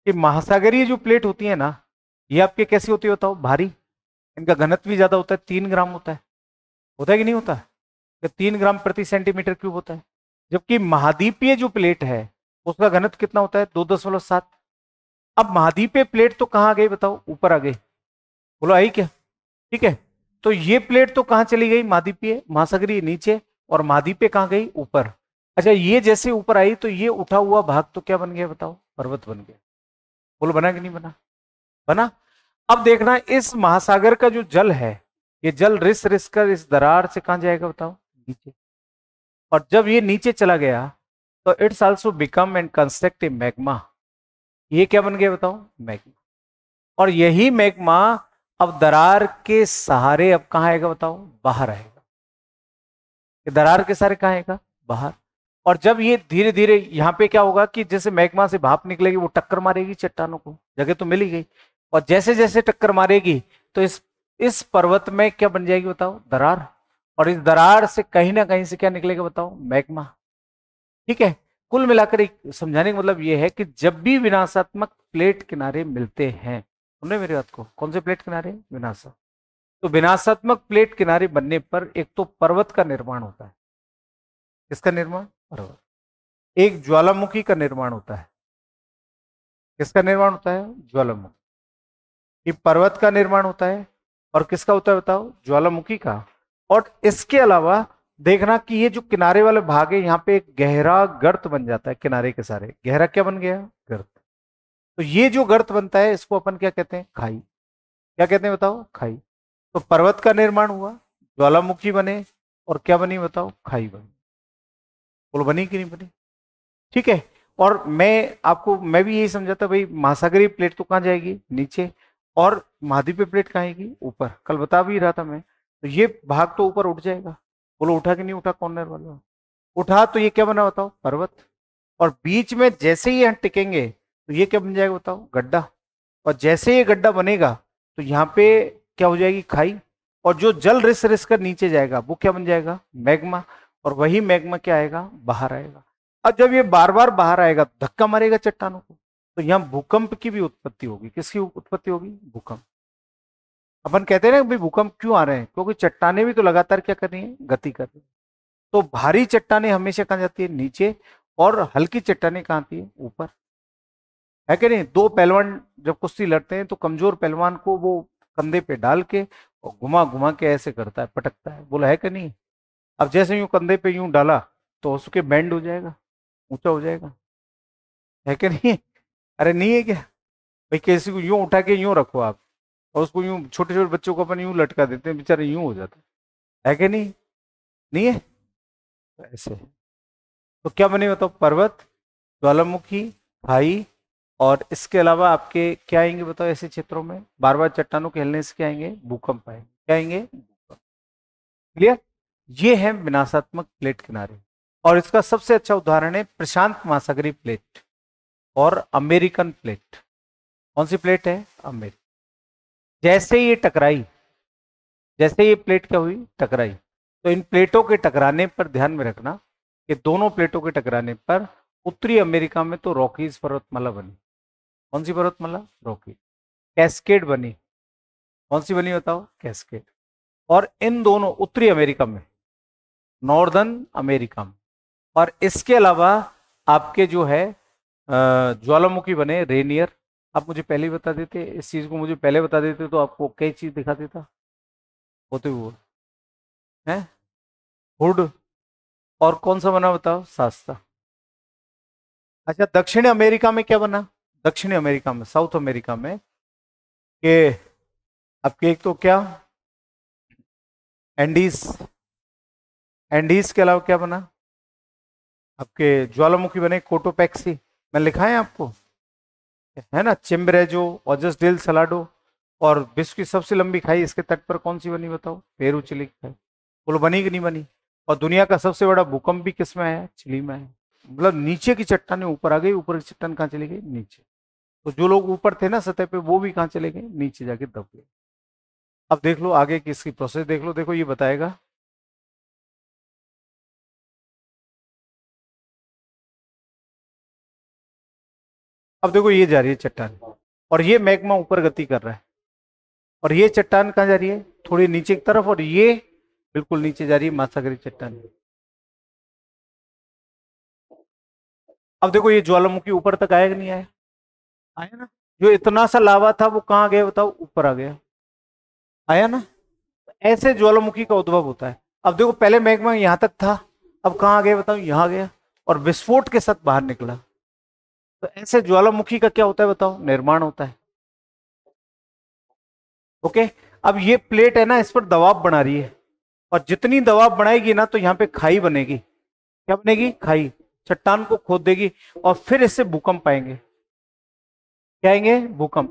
कि महासागरीय जो प्लेट होती है ना, ये आपके कैसी होती है बताओ, भारी। इनका घनत्व भी ज्यादा होता है, 3 ग्राम होता है कि नहीं होता है? 3 ग्राम प्रति सेंटीमीटर क्यूब होता है। जबकि महाद्वीपीय जो प्लेट है उसका घनत्व कितना होता है, 2.7। अब महाद्वीपीय प्लेट तो कहां आ गई बताओ, ऊपर आ गई। बोलो आई क्या? ठीक है। तो ये प्लेट तो कहां चली गई, महाद्वीपीय महासागरीय नीचे, और महाद्वीपीय कहां गई, ऊपर। अच्छा, ये जैसे ऊपर आई तो ये उठा हुआ भाग तो क्या बन गया बताओ, पर्वत बन गया। बोलो बना कि नहीं बना? बना। अब देखना, इस महासागर का जो जल है, ये जल रिस रिस कर इस दरार से कहां जाएगा बताओ, नीचे। और जब ये नीचे चला गया तो it's also become and construct A magma. ये क्या बन गया बताओ, मैग्मा। और यही मैग्मा अब दरार के सहारे अब कहां आएगा बताओ, बाहर आएगा। ये दरार के सहारे कहां आएगा, बाहर। और जब ये धीरे धीरे यहां पे क्या होगा कि जैसे मैग्मा से भाप निकलेगी, वो टक्कर मारेगी चट्टानों को, जगह तो मिल ही गई। और जैसे जैसे टक्कर मारेगी तो इस पर्वत में क्या बन जाएगी बताओ, दरार। और इस दरार से कहीं ना कहीं से क्या निकलेगा बताओ, मैग्मा। ठीक है। कुल मिलाकर एक समझाने का मतलब यह है कि जब भी विनाशात्मक प्लेट किनारे मिलते हैं, सुनने मेरी बात को, कौन से प्लेट किनारे, विनाशा। तो विनाशात्मक प्लेट किनारे बनने पर एक तो पर्वत का निर्माण होता है। किसका निर्माण, पर्वत। एक ज्वालामुखी का निर्माण होता है। किसका निर्माण होता है, ज्वालामुखी। ये पर्वत का निर्माण होता है। और किसका होता है बताओ, ज्वालामुखी का। और इसके अलावा देखना कि ये जो किनारे वाले भाग है, यहाँ पे एक गहरा गर्त बन जाता है, किनारे के सारे गहरा क्या बन गया, गर्त। तो ये जो गर्त बनता है इसको अपन क्या कहते हैं, खाई। क्या कहते हैं बताओ, खाई। तो पर्वत का निर्माण हुआ, ज्वालामुखी बने, और क्या बनी बताओ, खाई बनी। बोलो बनी कि नहीं बनी? ठीक है। और मैं भी यही समझा था भाई, महासागरीय प्लेट तो कहाँ जाएगी, नीचे। और महाद्वीपीय प्लेट कहाँ आएगी, ऊपर। कल बता भी रहा था मैं, तो ये भाग तो ऊपर उठ जाएगा। बोलो उठा कि नहीं उठा, कॉर्नर वाला उठा, तो ये क्या बना बताओ, पर्वत। और बीच में जैसे ही यहाँ टिकेंगे तो ये क्या बन जाएगा बताओ, गड्ढा। और जैसे ये गड्ढा बनेगा तो यहाँ पे क्या हो जाएगी, खाई। और जो जल रिस रिस कर नीचे जाएगा वो क्या बन जाएगा, मैग्मा। और वही मैग्मा क्या आएगा, बाहर आएगा। अब जब ये बार बार बाहर आएगा, धक्का मारेगा चट्टानों को, तो यहाँ भूकंप की भी उत्पत्ति होगी। किसकी उत्पत्ति होगी, भूकंप। अपन कहते हैं ना भाई भूकंप क्यों आ रहे हैं, क्योंकि चट्टाने भी तो लगातार क्या कर रही है, गति कर रही है। तो भारी चट्टाने हमेशा कहाँ जाती है, नीचे। और हल्की चट्टाने कहाँ आती है, ऊपर। है कि नहीं? दो पहलवान जब कुश्ती लड़ते हैं तो कमजोर पहलवान को वो कंधे पे डाल के और घुमा घुमा के ऐसे करता है, पटकता है। बोला है कि नहीं? अब जैसे यूं कंधे पे यूं डाला तो उसके बैंड हो जाएगा, ऊंचा हो जाएगा। है कि नहीं? अरे नहीं है क्या? भाई किसी को यूं उठा के यूं रखो आप, और उसको यूं, छोटे छोटे बच्चों को अपन यूं लटका देते हैं, बेचारे यूं हो जाते हैं। है कि नहीं? नहीं है? ऐसे। तो क्या बने बताओ, पर्वत, ज्वालामुखी, खाई। और इसके अलावा आपके क्या आएंगे बताओ, ऐसे क्षेत्रों में बार बार चट्टानों के हिलने से क्या आएंगे, भूकंप आएंगे। क्या आएंगे, भूकंप। क्लियर? ये है विनाशात्मक प्लेट किनारे। और इसका सबसे अच्छा उदाहरण है प्रशांत महासागरीय प्लेट और अमेरिकन प्लेट। कौन सी प्लेट है, अमेरिका। जैसे ये टकराई, जैसे ये प्लेट क्या हुई, टकराई, तो इन प्लेटों के टकराने पर ध्यान में रखना कि दोनों प्लेटों के टकराने पर उत्तरी अमेरिका में तो रॉकीज पर्वतमाला बनी। कौन सी पर्वतमाला, रॉकी। कैस्केड बनी। कौन सी बनी बताओ, कैस्केड। और इन दोनों उत्तरी अमेरिका में, नॉर्दर्न अमेरिका में। और इसके अलावा आपके जो है ज्वालामुखी बने, रेनियर। आप मुझे पहले ही बता देते, इस चीज को मुझे पहले बता देते तो आपको कई चीज दिखा देता होते हुए। है हुड। और कौन सा बना बताओ, सास्ता। अच्छा, दक्षिण अमेरिका में क्या बना, दक्षिणी अमेरिका में, साउथ अमेरिका में, के आपके एक तो क्या, एंडीज। एंडीज के अलावा क्या बना, आपके ज्वालामुखी बने, कोटोपैक्सी। मैं लिखा है आपको, है ना, चिम्बरेजो, ऑजस डेल सलाडो। और विश्व की सबसे लंबी खाई इसके तट पर कौन सी बनी बताओ, पेरू चिली की खाई। बोलो बनी कि नहीं बनी? और दुनिया का सबसे बड़ा भूकंप भी किस में आया, चिली में आया। मतलब नीचे की चट्टाने ऊपर आ गई, ऊपर की चट्टान कहाँ चली गई, नीचे। तो जो लोग ऊपर थे ना सतह पे, वो भी कहाँ चले गए, नीचे जाके दब गए। अब देख लो आगे की इसकी प्रोसेस देख लो, देखो ये बताएगा। अब देखो ये जा रही है चट्टान, और ये मैग्मा ऊपर गति कर रहा है, और ये चट्टान कहाँ जा रही है, थोड़ी नीचे की तरफ, और ये बिल्कुल नीचे जा रही है महासागरीय चट्टान। अब देखो ये ज्वालामुखी ऊपर तक आया कि नहीं आया, आया ना। जो इतना सा लावा था वो कहाँ गया बताओ, ऊपर आ गया, आया ना। ऐसे ज्वालामुखी का उद्भव होता है। अब देखो पहले मैग्मा यहां तक था, अब कहाँ गया बताओ, यहां गया, और विस्फोट के साथ बाहर निकला। तो ऐसे ज्वालामुखी का क्या होता है बताओ, निर्माण होता है। ओके। अब ये प्लेट है ना, इस पर दबाव बना रही है, और जितनी दबाव बनाएगी ना तो यहाँ पे खाई बनेगी। क्या बनेगी, खाई, चट्टान को खोद देगी, और फिर इससे भूकंप आएंगे। क्या आएंगे, भूकंप।